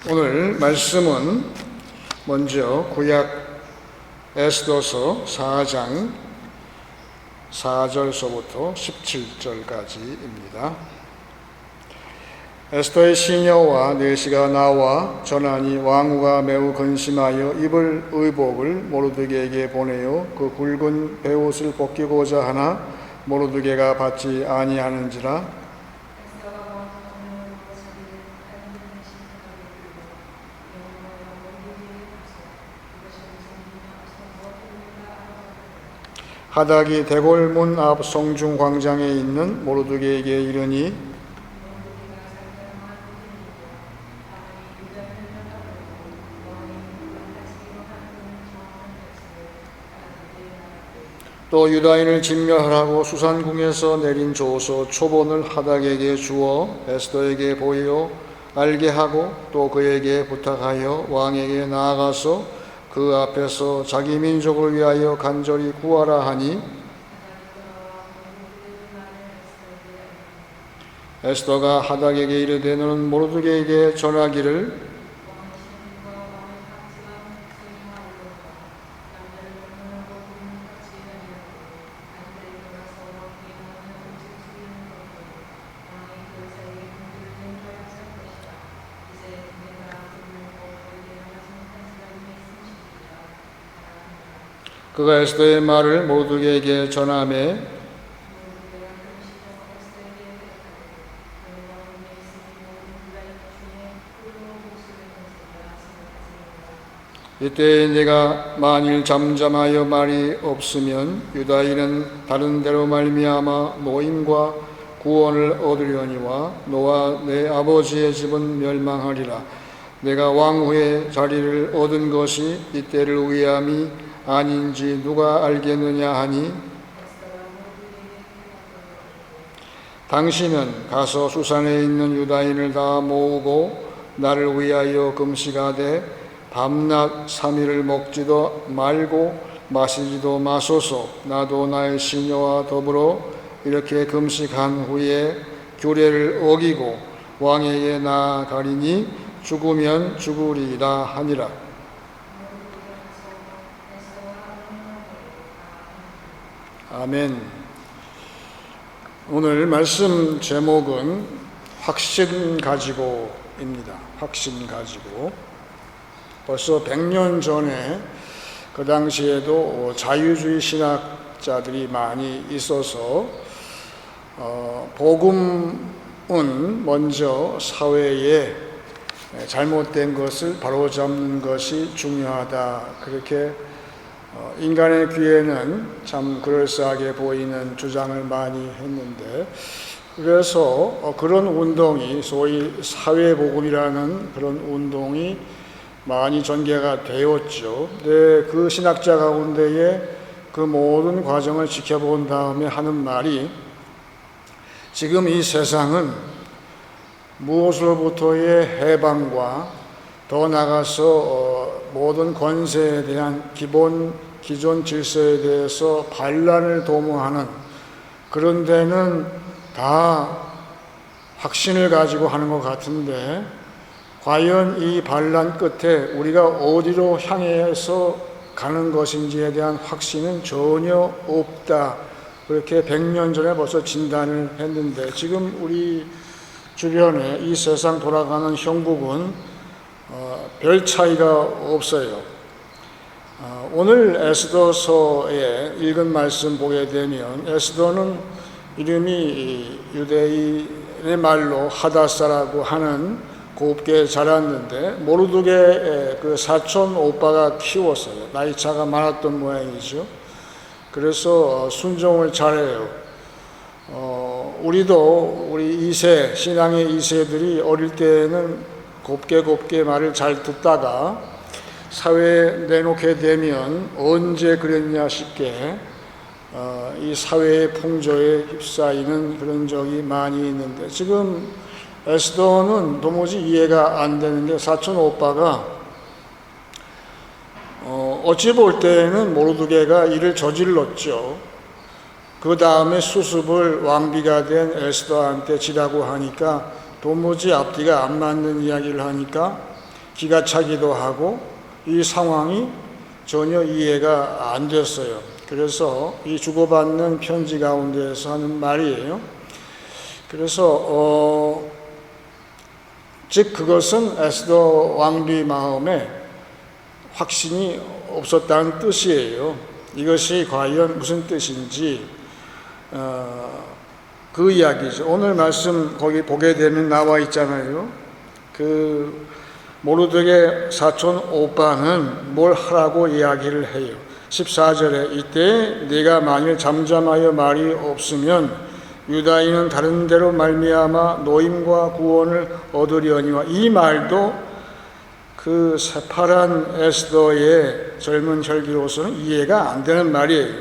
오늘 말씀은 먼저 구약 에스더서 4장 4절서부터 17절까지입니다. 에스더의 시녀와 내시가 나와 전하니 왕후가 매우 근심하여 입을 의복을 모르드게에게 보내어 그 굵은 베옷을 벗기고자 하나 모르드게가 받지 아니하는지라. 하닥이 대궐문 앞 성중 광장에 있는 모르드게에게 이르니 또 유다인을 진멸하라고 수산궁에서 내린 조서 초본을 하닥에게 주어 에스더에게 보여 알게 하고 또 그에게 부탁하여 왕에게 나아가서 그 앞에서 자기 민족을 위하여 간절히 구하라 하니 에스더가 하닥에게 이르되 너는 모르드게에게 전하기를 그가 에스더의 말을 모르드게에게 전하매 이때 내가 만일 잠잠하여 말이 없으면 유다인은 다른 데로 말미암아 노임과 구원을 얻으려니와 너와 내 아버지의 집은 멸망하리라. 내가 왕후의 자리를 얻은 것이 이때를 위함이 아닌지 누가 알겠느냐 하니 당신은 가서 수산에 있는 유다인을 다 모으고 나를 위하여 금식하되 밤낮 3일을 먹지도 말고 마시지도 마소서. 나도 나의 시녀와 더불어 이렇게 금식한 후에 규례를 어기고 왕에게 나아가리니 죽으면 죽으리라 하니라. 아멘. 오늘 말씀 제목은 확신 가지고입니다. 확신 가지고. 벌써 100년 전에 그 당시에도 자유주의 신학자들이 많이 있어서 복음은 먼저 사회에 잘못된 것을 바로잡는 것이 중요하다. 그렇게 인간의 귀에는 참 그럴싸하게 보이는 주장을 많이 했는데 그래서 그런 운동이 소위 사회복음이라는 그런 운동이 많이 전개가 되었죠. 그 신학자 가운데에 그 모든 과정을 지켜본 다음에 하는 말이 지금 이 세상은 무엇으로부터의 해방과 더 나아가서 모든 권세에 대한 기존 질서에 대해서 반란을 도모하는 그런 데는 다 확신을 가지고 하는 것 같은데 과연 이 반란 끝에 우리가 어디로 향해서 가는 것인지에 대한 확신은 전혀 없다. 그렇게 100년 전에 벌써 진단을 했는데 지금 우리 주변에 이 세상 돌아가는 형국은 별 차이가 없어요. 오늘 에스더서에 읽은 말씀 보게 되면 에스더는 이름이 유대인의 말로 하다사라고 하는 곱게 자랐는데 모르드게 그 사촌 오빠가 키웠어요. 나이차가 많았던 모양이죠. 그래서 순종을 잘해요. 우리도 우리 2세 신앙의 2세들이 어릴 때는 곱게 말을 잘 듣다가 사회에 내놓게 되면 언제 그랬냐 싶게 이 사회의 풍조에 휩싸이는 그런 적이 많이 있는데 지금 에스더는 도무지 이해가 안 되는데 사촌 오빠가 어찌 볼 때는 모르드게가 이를 저질렀죠. 그 다음에 수습을 왕비가 된 에스더한테 지라고 하니까 도무지 앞뒤가 안 맞는 이야기를 하니까 기가 차기도 하고 이 상황이 전혀 이해가 안 됐어요. 그래서 이 주고받는 편지 가운데에서 하는 말이에요. 그래서 즉 그것은 에스더 왕비 마음에 확신이 없었다는 뜻이에요. 이것이 과연 무슨 뜻인지 그 이야기죠. 오늘 말씀 거기 보게 되면 나와 있잖아요. 그 모르드게 사촌 오빠는 뭘 하라고 이야기를 해요. 14절에 이때 네가 만일 잠잠하여 말이 없으면 유다인은 다른 데로 말미암아 노임과 구원을 얻으려니와, 이 말도 그 새파란 에스더의 젊은 혈기로서는 이해가 안 되는 말이에요.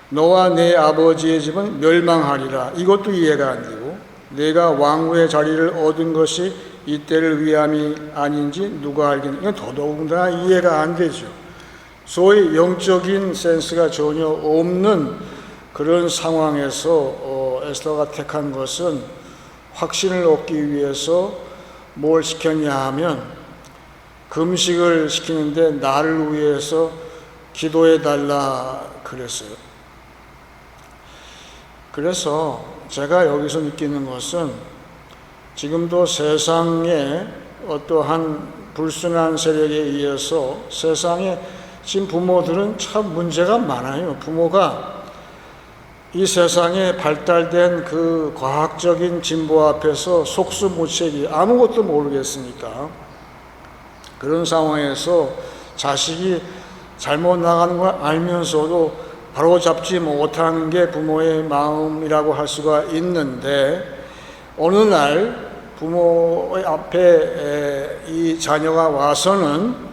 너와 내 아버지의 집은 멸망하리라, 이것도 이해가 안 되고, 내가 왕후의 자리를 얻은 것이 이때를 위함이 아닌지 누가 알겠느냐, 이건 더더군다나 이해가 안 되죠. 소위 영적인 센스가 전혀 없는 그런 상황에서 에스더가 택한 것은 확신을 얻기 위해서 뭘 시켰냐 하면 금식을 시키는데 나를 위해서 기도해 달라 그랬어요. 그래서 제가 여기서 느끼는 것은 지금도 세상의 어떠한 불순한 세력에 의해서 세상에 지금 부모들은 참 문제가 많아요. 부모가 이 세상에 발달된 그 과학적인 진보 앞에서 속수무책이 아무것도 모르겠으니까 그런 상황에서 자식이 잘못 나가는 걸 알면서도 바로 잡지 못하는 게 부모의 마음이라고 할 수가 있는데, 어느 날 부모의 앞에 이 자녀가 와서는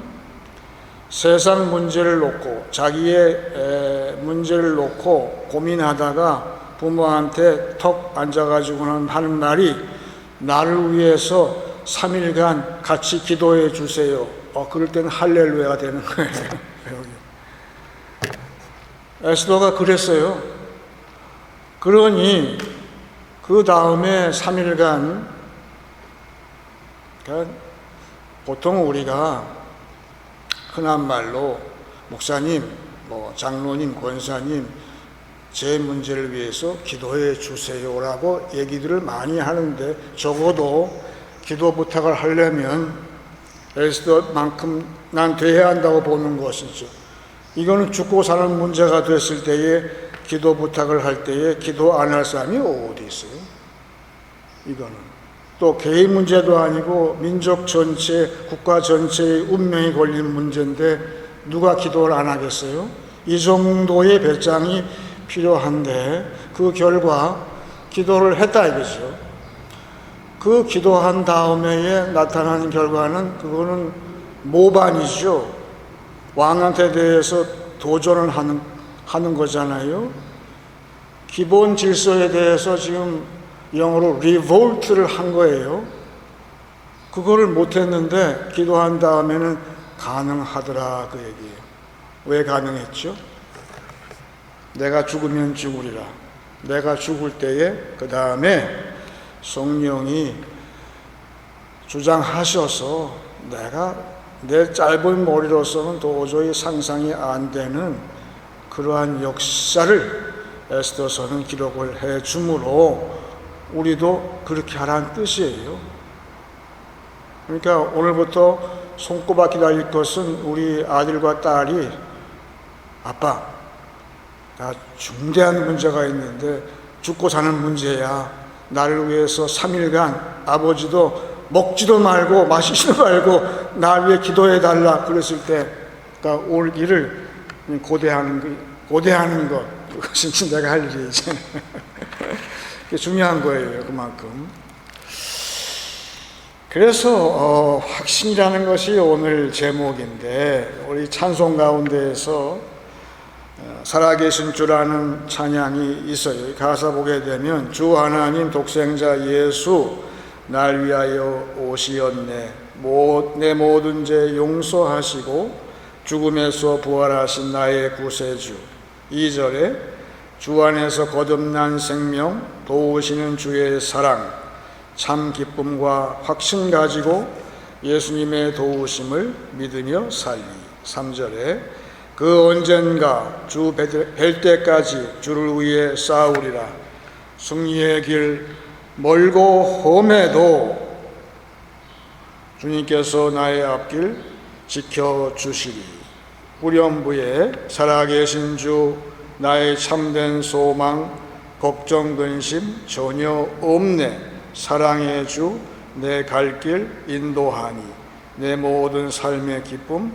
세상 문제를 놓고 자기의 문제를 놓고 고민하다가 부모한테 턱 앉아가지고는 하는 말이 나를 위해서 3일간 같이 기도해 주세요. 그럴 때는 할렐루야가 되는 거예요. 에스더가 그랬어요. 그러니 그 다음에 3일간, 그러니까 보통 우리가 흔한 말로 목사님, 장로님, 권사님 제 문제를 위해서 기도해 주세요라고 얘기들을 많이 하는데, 적어도 기도 부탁을 하려면 에스더만큼 난 돼야 한다고 보는 것이죠. 이거는 죽고 사는 문제가 됐을 때에 기도 부탁을 할 때에 기도 안 할 사람이 어디 있어요? 이거는 또 개인 문제도 아니고 민족 전체, 국가 전체의 운명이 걸린 문제인데 누가 기도를 안 하겠어요? 이 정도의 배짱이 필요한데 그 결과 기도를 했다 이거죠. 그 기도한 다음에 나타나는 결과는 그거는 모반이죠. 왕한테 대해서 도전을 하는 거잖아요. 기본 질서에 대해서 지금 영어로 revolt를 한 거예요. 그거를 못했는데 기도한 다음에는 가능하더라 그 얘기예요. 왜 가능했죠? 내가 죽으면 죽으리라. 내가 죽을 때에 그 다음에 성령이 주장하셔서 내가 내 짧은 머리로서는 도저히 상상이 안 되는 그러한 역사를 에스더서는 기록을 해 주므로 우리도 그렇게 하라는 뜻이에요. 그러니까 오늘부터 손꼽아 기다릴 것은 우리 아들과 딸이 아빠, 나 중대한 문제가 있는데 죽고 사는 문제야. 나를 위해서 3일간 아버지도 먹지도 말고 마시지도 말고 나 위해 기도해 달라 그랬을 때, 그러니까 올 일을 고대하는 것, 그것이 내가 할 일이지. 그게 중요한 거예요, 그만큼. 그래서 확신이라는 것이 오늘 제목인데, 우리 찬송 가운데에서 살아계신 주라는 찬양이 있어요. 가사 보게 되면 주 하나님 독생자 예수 날 위하여 오시었네. 내 모든 죄 용서하시고 죽음에서 부활하신 나의 구세주. 2절에 주 안에서 거듭난 생명 도우시는 주의 사랑 참 기쁨과 확신 가지고 예수님의 도우심을 믿으며 살리. 3절에 그 언젠가 주 뵐 때까지 주를 위해 싸우리라. 승리의 길 멀고 험해도 주님께서 나의 앞길 지켜주시리. 후렴부에 살아계신 주 나의 참된 소망 걱정 근심 전혀 없네. 사랑의 주 내 갈 길 인도하니 내 모든 삶의 기쁨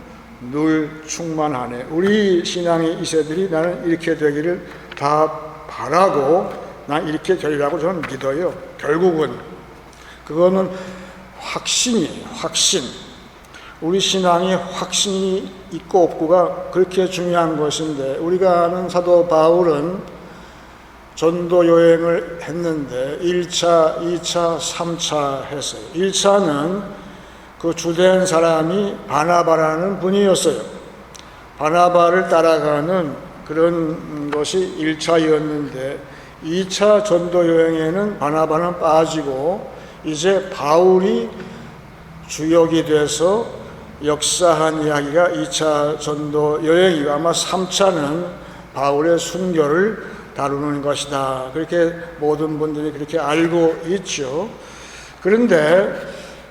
늘 충만하네. 우리 신앙의 이세들이 나는 이렇게 되기를 다 바라고 난 이렇게 되리라고 저는 믿어요. 결국은 그거는 확신이에요. 확신. 우리 신앙이 확신이 있고 없고가 그렇게 중요한 것인데, 우리가 아는 사도 바울은 전도 여행을 했는데 1차, 2차, 3차 했어요. 1차는 그 주된 사람이 바나바라는 분이었어요. 바나바를 따라가는 그런 것이 1차였는데 2차 전도 여행에는 바나바는 빠지고 이제 바울이 주역이 돼서 역사한 이야기가 2차 전도 여행이고, 아마 3차는 바울의 순교를 다루는 것이다. 그렇게 모든 분들이 그렇게 알고 있죠. 그런데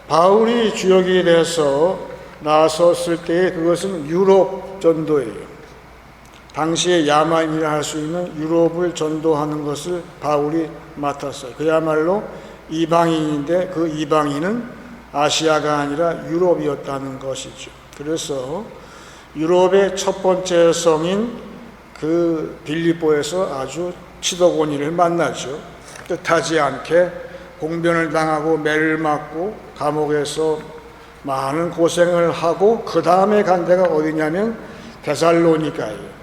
바울이 주역이 돼서 나섰을 때 그것은 유럽 전도예요. 당시에 야만이라 할 수 있는 유럽을 전도하는 것을 바울이 맡았어요. 그야말로 이방인인데 그 이방인은 아시아가 아니라 유럽이었다는 것이죠. 그래서 유럽의 첫 번째 성인 그 빌립보에서 아주 치도곤이를 만나죠. 뜻하지 않게 공변을 당하고 매를 맞고 감옥에서 많은 고생을 하고 그 다음에 간 데가 어디냐면 데살로니가예요.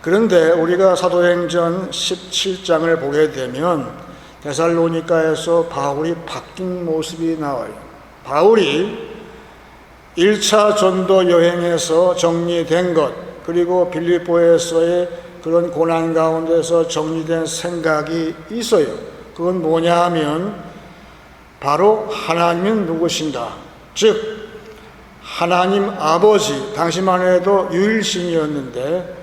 그런데 우리가 사도행전 17장을 보게 되면 데살로니가에서 바울이 바뀐 모습이 나와요. 바울이 1차 전도 여행에서 정리된 것, 그리고 빌립보에서의 그런 고난 가운데서 정리된 생각이 있어요. 그건 뭐냐 하면 바로 하나님은 누구신가? 즉 하나님 아버지, 당시만 해도 유일신이었는데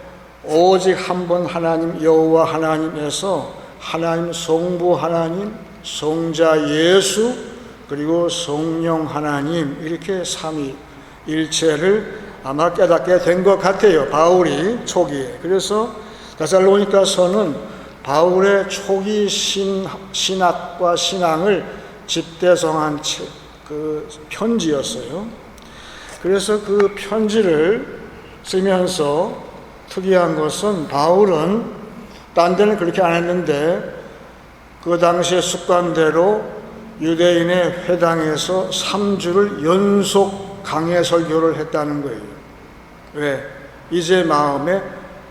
오직 한 분 하나님 여호와 하나님에서 하나님 성부 하나님, 성자 예수, 그리고 성령 하나님, 이렇게 삼위일체를 아마 깨닫게 된 것 같아요. 바울이 초기에. 그래서 데살로니가서는 바울의 초기 신학과 신앙을 집대성한 그 편지였어요. 그래서 그 편지를 쓰면서 특이한 것은 바울은 딴 데는 그렇게 안 했는데 그 당시의 습관대로 유대인의 회당에서 3주를 연속 강해 설교를 했다는 거예요. 왜? 이제 마음에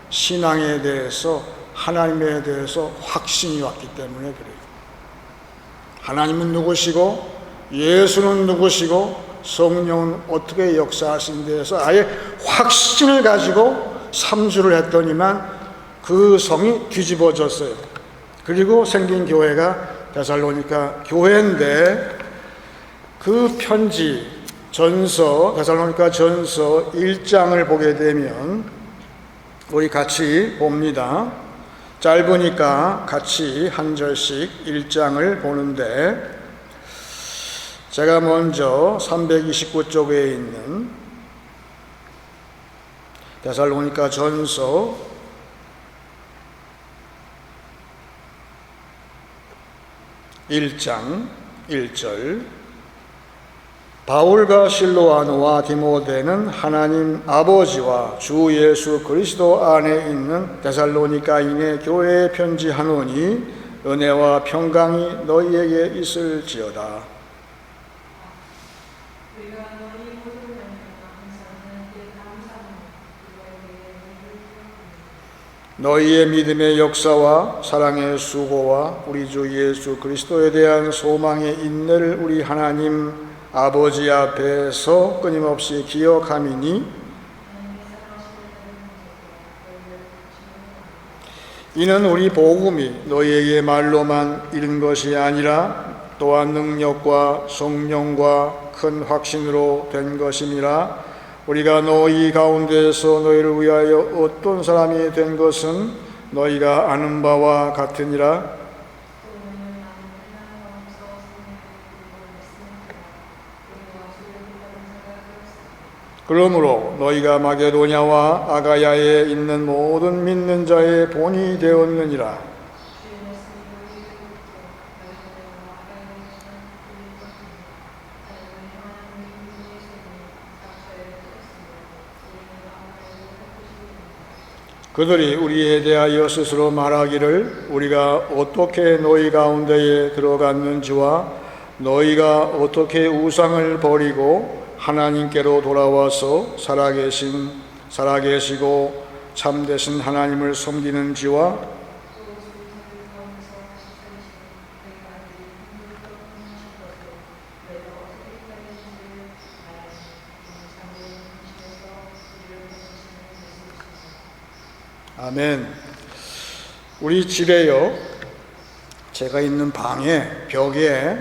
신앙에 대해서, 하나님에 대해서 확신이 왔기 때문에 그래요. 하나님은 누구시고 예수는 누구시고 성령은 어떻게 역사하신 데에서 아예 확신을 가지고 3주를 했더니만 그 성이 뒤집어졌어요. 그리고 생긴 교회가 데살로니가 교회인데, 그 편지 전서, 데살로니가 전서 1장을 보게 되면 우리 같이 봅니다. 짧으니까 같이 한 절씩 1장을 보는데, 제가 먼저 329쪽에 있는 데살로니가 전서 1장 1절, 바울과 실로아노와 디모데는 하나님 아버지와 주 예수 그리스도 안에 있는 데살로니가인의 교회에 편지하노니 은혜와 평강이 너희에게 있을지어다. 너희의 믿음의 역사와 사랑의 수고와 우리 주 예수 그리스도에 대한 소망의 인내를 우리 하나님 아버지 앞에서 끊임없이 기억함이니, 이는 우리 복음이 너희에게 말로만 이른 것이 아니라 또한 능력과 성령과 큰 확신으로 된 것임이라. 우리가 너희 가운데서 너희를 위하여 어떤 사람이 된 것은 너희가 아는 바와 같으니라. 그러므로 너희가 마게도냐와 아가야에 있는 모든 믿는 자의 본이 되었느니라. 그들이 우리에 대하여 스스로 말하기를 우리가 어떻게 너희 가운데에 들어갔는지와 너희가 어떻게 우상을 버리고 하나님께로 돌아와서 살아계시고 참되신 하나님을 섬기는지와 아멘. 우리 집에요, 제가 있는 방에 벽에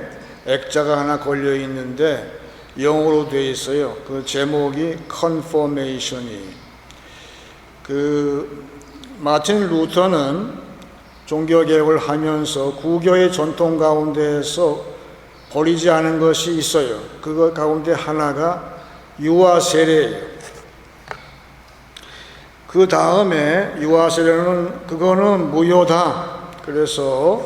액자가 하나 걸려 있는데 영어로 되어 있어요. 그 제목이 Confirmation이. 마틴 루터는 종교개혁을 하면서 구교의 전통 가운데에서 버리지 않은 것이 있어요. 그거 가운데 하나가 유아 세례예요. 그 다음에 유아 세례는 그거는 무효다. 그래서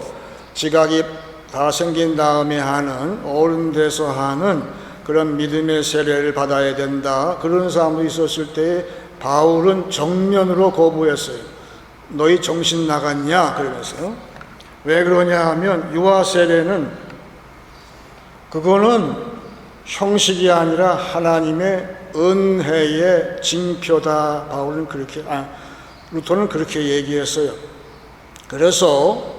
지각이 다 생긴 다음에 하는, 어른 돼서 하는 그런 믿음의 세례를 받아야 된다. 그런 사람도 있었을 때 바울은 정면으로 거부했어요. 너희 정신 나갔냐? 그러면서. 왜 그러냐 하면 유아 세례는 그거는 형식이 아니라 하나님의 은혜의 징표다. 바울은 루터는 그렇게 얘기했어요. 그래서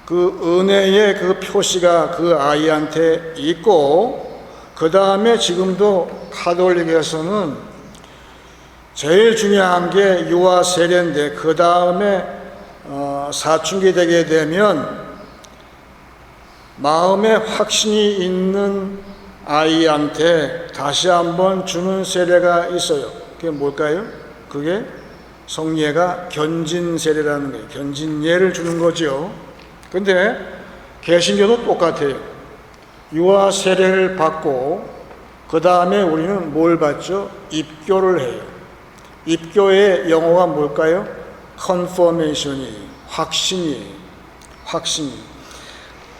그 은혜의 그 표시가 그 아이한테 있고, 그 다음에 지금도 가톨릭에서는 제일 중요한 게 유아 세례인데, 그 다음에 사춘기 되게 되면 마음에 확신이 있는 아이한테 다시 한번 주는 세례가 있어요. 그게 뭘까요? 그게 성례가 견진 세례라는 거예요. 견진예를 주는 거죠. 근데 개신교도 똑같아요. 유아 세례를 받고 그 다음에 우리는 뭘 받죠? 입교를 해요. 입교의 영어가 뭘까요? Confirmation이, 확신이.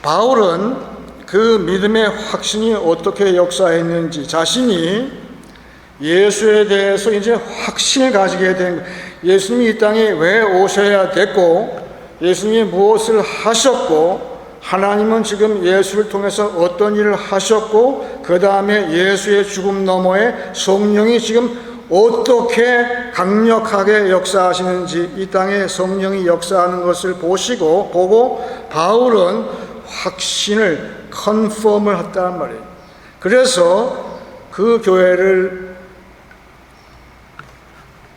바울은 그 믿음의 확신이 어떻게 역사했는지, 자신이 예수에 대해서 이제 확신을 가지게 된 거예요. 예수님이 이 땅에 왜 오셔야 됐고, 예수님이 무엇을 하셨고, 하나님은 지금 예수를 통해서 어떤 일을 하셨고, 그 다음에 예수의 죽음 너머에 성령이 지금 어떻게 강력하게 역사하시는지, 이 땅에 성령이 역사하는 것을 보고 바울은 확신을, 컨펌을 했단 말이에요. 그래서 그 교회를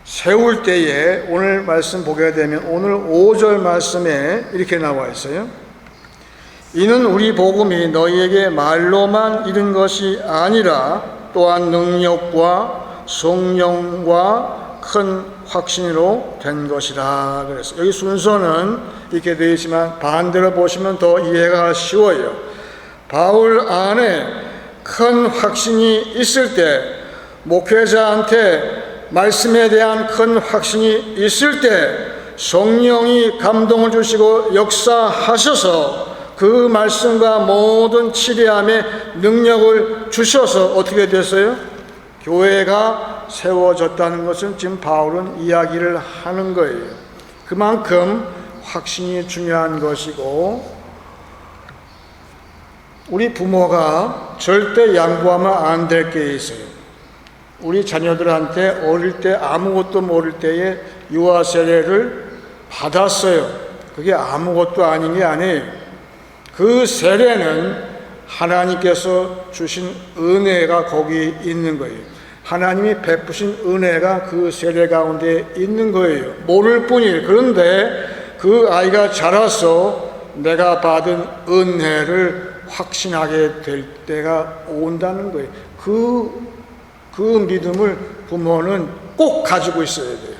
세울 때에 오늘 말씀 보게 되면 오늘 5절 말씀에 이렇게 나와 있어요. 이는 우리 복음이 너희에게 말로만 이른 것이 아니라 또한 능력과 성령과 큰 확신으로 된 것이라. 그래서 여기 순서는 이렇게 되어 있지만 반대로 보시면 더 이해가 쉬워요. 바울 안에 큰 확신이 있을 때, 목회자한테 말씀에 대한 큰 확신이 있을 때 성령이 감동을 주시고 역사하셔서 그 말씀과 모든 치리함에 능력을 주셔서 어떻게 됐어요? 교회가 세워졌다는 것은 지금 바울은 이야기를 하는 거예요. 그만큼 확신이 중요한 것이고, 우리 부모가 절대 양보하면 안 될 게 있어요. 우리 자녀들한테 어릴 때 아무것도 모를 때에 유아 세례를 받았어요. 그게 아무것도 아닌 게 아니에요. 그 세례는 하나님께서 주신 은혜가 거기 있는 거예요. 하나님이 베푸신 은혜가 그 세례 가운데 있는 거예요. 모를 뿐이에요. 그런데 그 아이가 자라서 내가 받은 은혜를 확신하게 될 때가 온다는 거예요. 그 믿음을 부모는 꼭 가지고 있어야 돼요.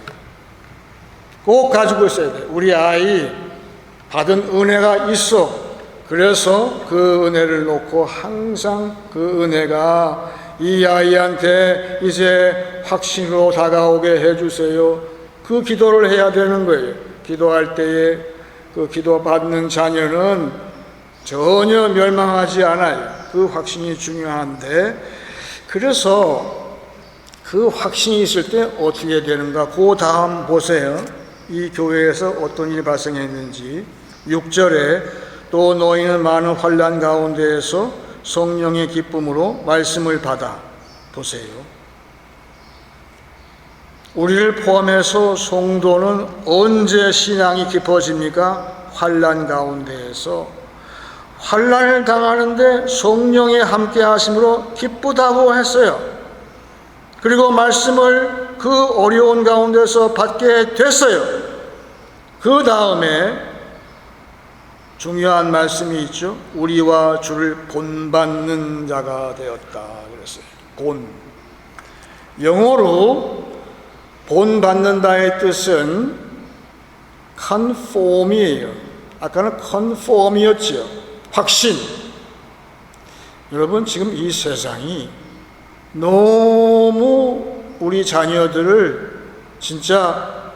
꼭 가지고 있어야 돼요. 우리 아이 받은 은혜가 있어. 그래서 그 은혜를 놓고 항상 그 은혜가 이 아이한테 이제 확신으로 다가오게 해주세요. 그 기도를 해야 되는 거예요. 기도할 때에 그 기도받는 자녀는 전혀 멸망하지 않아요. 그 확신이 중요한데, 그래서 그 확신이 있을 때 어떻게 되는가? 그 다음 보세요. 이 교회에서 어떤 일이 발생했는지. 6절에 또 너희는 많은 환난 가운데에서 성령의 기쁨으로 말씀을 받아. 보세요. 우리를 포함해서 성도는 언제 신앙이 깊어집니까? 환난 가운데에서. 환난을 당하는데 성령의 함께 하심으로 기쁘다고 했어요. 그리고 말씀을 그 어려운 가운데서 받게 됐어요. 그 다음에 중요한 말씀이 있죠. 우리와 주를 본받는 자가 되었다 그랬어요. 본. 영어로 본받는다의 뜻은 conform이에요. 아까는 conform이었죠. 확신. 여러분, 지금 이 세상이 너무 우리 자녀들을 진짜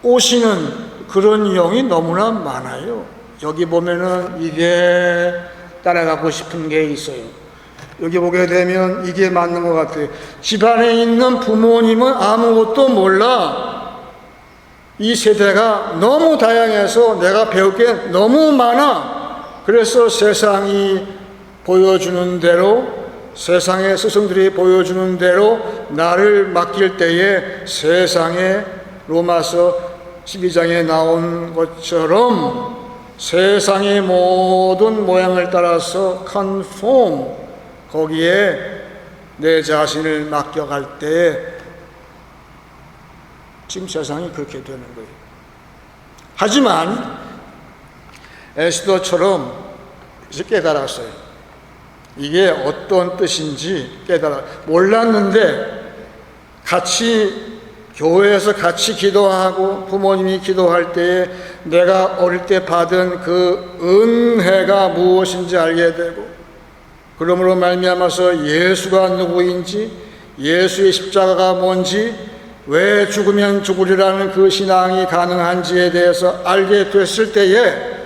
꼬시는 그런 영이 너무나 많아요. 여기 보면은 이게 따라가고 싶은 게 있어요. 여기 보게 되면 이게 맞는 것 같아요. 집안에 있는 부모님은 아무것도 몰라. 이 세대가 너무 다양해서 내가 배울 게 너무 많아. 그래서 세상이 보여주는 대로, 세상의 스승들이 보여주는 대로 나를 맡길 때에 세상에 로마서 12장에 나온 것처럼 세상의 모든 모양을 따라서 conform, 거기에 내 자신을 맡겨갈 때 지금 세상이 그렇게 되는 거예요. 하지만 에스더처럼 이제 깨달았어요. 이게 어떤 뜻인지 몰랐는데 같이 교회에서 같이 기도하고 부모님이 기도할 때에 내가 어릴 때 받은 그 은혜가 무엇인지 알게 되고, 그러므로 말미암아서 예수가 누구인지, 예수의 십자가가 뭔지, 왜 죽으면 죽으리라는 그 신앙이 가능한지에 대해서 알게 됐을 때에,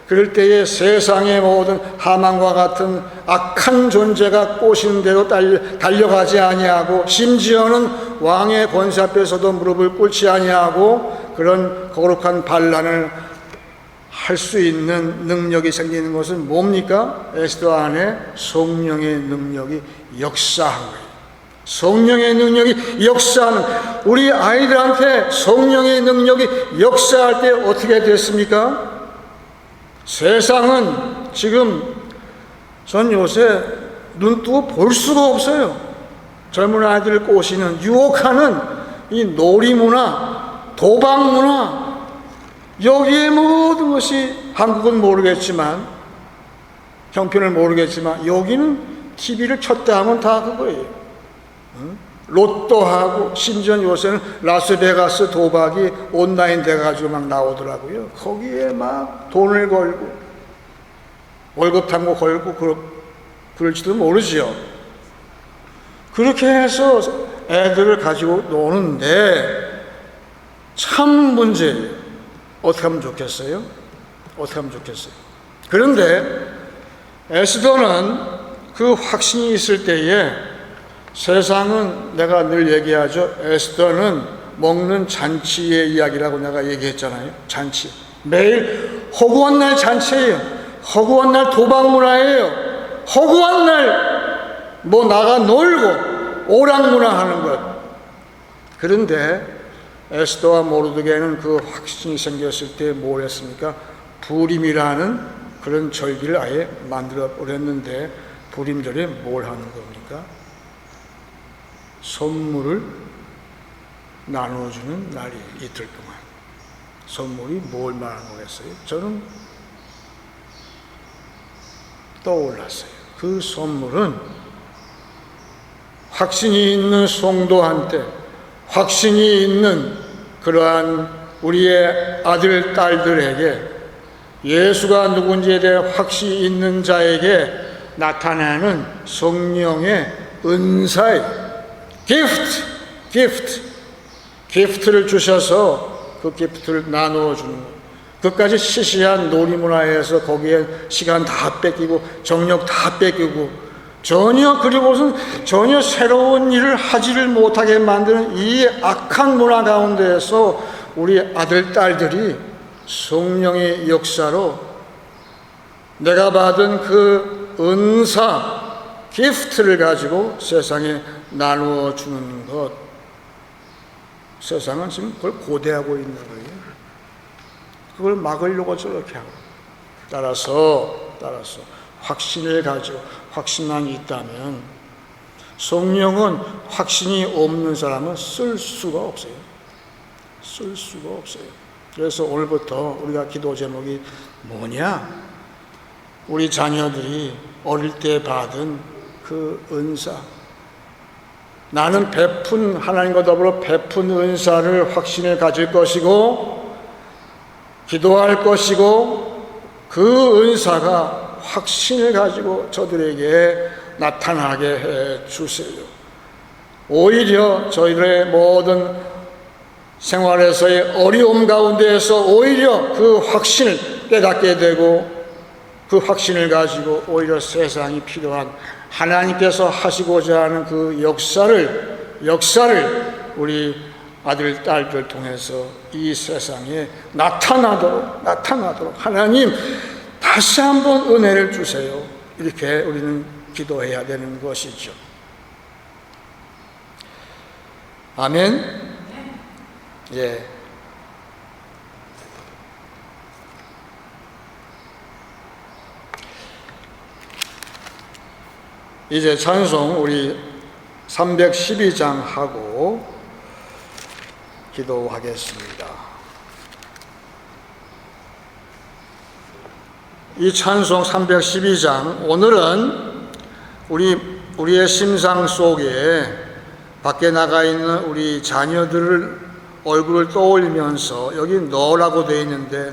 그럴 때에 세상의 모든 하만과 같은 악한 존재가 꼬시는 대로 달려가지 아니하고, 심지어는 왕의 권세 앞에서도 무릎을 꿇지 아니하고 그런 거룩한 반란을 할 수 있는 능력이 생기는 것은 뭡니까? 에스더 안에 성령의 능력이 역사한 거예요. 성령의 능력이 역사하는, 우리 아이들한테 성령의 능력이 역사할 때 어떻게 됐습니까? 세상은 지금 전 요새 눈 뜨고 볼 수가 없어요. 젊은 아이들을 꼬시는, 유혹하는 이 놀이문화, 도박문화, 여기에 모든 것이, 한국은 모르겠지만, 형편을 모르겠지만, 여기는 TV를 켰다 하면 다 그거예요. 로또하고, 심지어 요새는 라스베가스 도박이 온라인 돼가지고 막 나오더라고요. 거기에 막 돈을 걸고, 월급 탕고 걸고, 그럴지도 모르지요. 그렇게 해서 애들을 가지고 노는데 참 문제예요. 어떻게 하면 좋겠어요? 어떻게 하면 좋겠어요? 그런데 에스더는 그 확신이 있을 때에, 세상은 내가 늘 얘기하죠. 에스더는 먹는 잔치의 이야기라고 내가 얘기했잖아요. 잔치. 매일 허구한 날 잔치예요. 허구한 날 도박 문화예요. 허구한 날 뭐 나가 놀고 오락문화 하는 것. 그런데 에스더와 모르드게는 그 확신이 생겼을 때 뭘 했습니까? 부림이라는 그런 절기를 아예 만들어 버렸는데, 부림절에 뭘 하는 겁니까? 선물을 나눠주는 날이 이틀 동안. 선물이 뭘 말하는 거겠어요? 저는 떠올랐어요. 그 선물은 확신이 있는 성도한테, 확신이 있는 그러한 우리의 아들, 딸들에게, 예수가 누군지에 대해 확신이 있는 자에게 나타나는 성령의 은사의 기프트를 주셔서 그 기프트를 나누어 주는 것. 그까지 시시한 놀이문화에서 거기에 시간 다 뺏기고 정력 다 뺏기고 그리고선 전혀 새로운 일을 하지를 못하게 만드는 이 악한 문화 가운데에서 우리 아들, 딸들이 성령의 역사로 내가 받은 그 은사, 기프트를 가지고 세상에 나누어 주는 것. 세상은 지금 그걸 고대하고 있는 거예요. 그걸 막으려고 저렇게 하고. 따라서 확신을 가지고 확신만 있다면, 성령은 확신이 없는 사람은 쓸 수가 없어요. 그래서 오늘부터 우리가 기도 제목이 뭐냐? 우리 자녀들이 어릴 때 받은 그 은사, 나는 하나님과 더불어 베푼 은사를 확신을 가질 것이고 기도할 것이고, 그 은사가 확신을 가지고 저들에게 나타나게 해 주세요. 오히려 저희들의 모든 생활에서의 어려움 가운데에서 오히려 그 확신을 깨닫게 되고, 그 확신을 가지고 오히려 세상이 필요한 하나님께서 하시고자 하는 그 역사를 우리 아들, 딸들 통해서 이 세상에 나타나도록 하나님 다시 한번 은혜를 주세요. 이렇게 우리는 기도해야 되는 것이죠. 아멘. 예. 이제 찬송 우리 312장 하고 기도하겠습니다. 이 찬송 312장, 오늘은 우리의 심상 속에 밖에 나가 있는 우리 자녀들을 얼굴을 떠올리면서, 여기 너라고 되어 있는데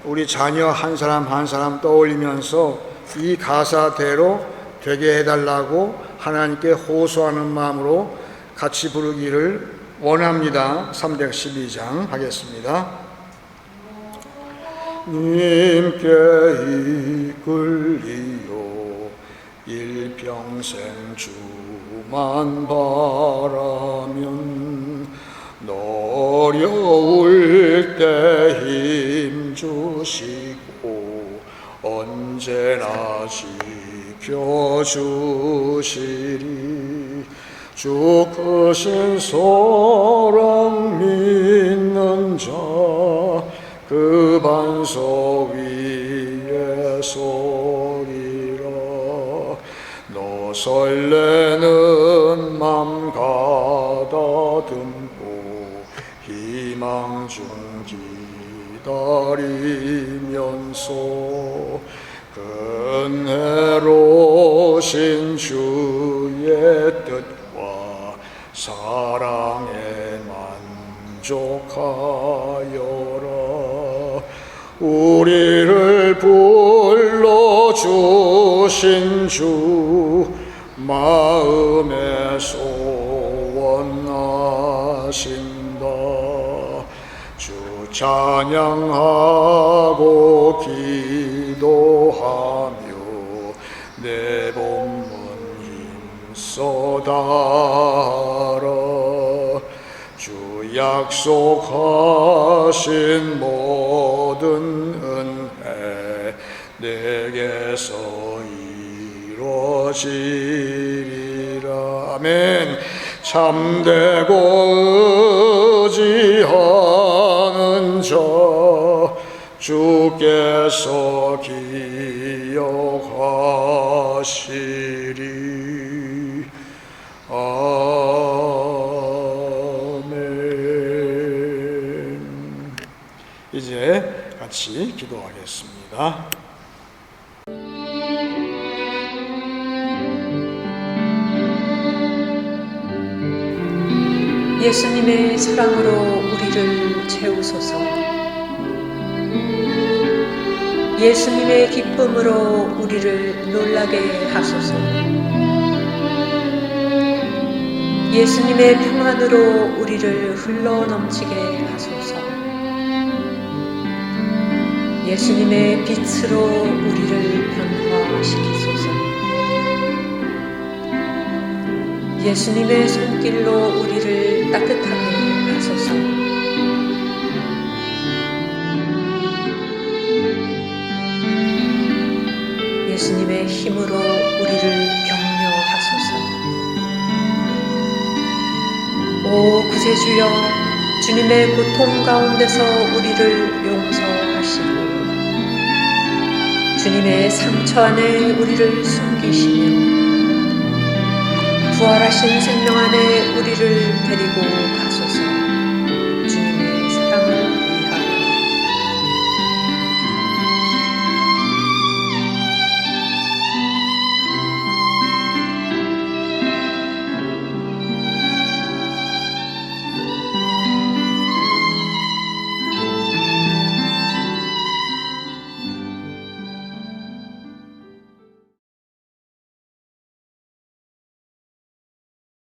우리 자녀 한 사람 한 사람 떠올리면서 이 가사대로 되게 해달라고 하나님께 호소하는 마음으로 같이 부르기를 원합니다. 312장 하겠습니다. 님께 이끌리요 일평생 주만 바라면 어려울 때 힘주시고 언제나 지켜주시리. 주 크신 사랑 믿는 자 그 반석 위에 서리라. 너 설레는 맘 가다듬고 희망 중 기다리면서 은혜로우신 주의 뜻과 사랑에 만족하여라. 우리를 불러주신 주 마음에 소원하신다. 주 찬양하고 기도하며 내 본문 힘써다라. 주 약속하신 모든 은혜 내게서 이루어지리라. 아멘. 참되고 의지하는 자 주께서 기억하시리. 아멘. 이제 같이 기도하겠습니다. 예수님의 사랑으로 우리를 채우소서. 예수님의 기쁨으로 우리를 놀라게 하소서. 예수님의 평안으로 우리를 흘러넘치게 하소서. 예수님의 빛으로 우리를 변화시키소서. 예수님의 손길로 우리를 따뜻하게 하소서. 예수님의 힘으로 우리를 격려하소서. 오 구세주여, 주님의 고통 가운데서 우리를 용서하시고 주님의 상처 안에 우리를 숨기시며 부활하신 생명 안에 우리를 데리고 가소서.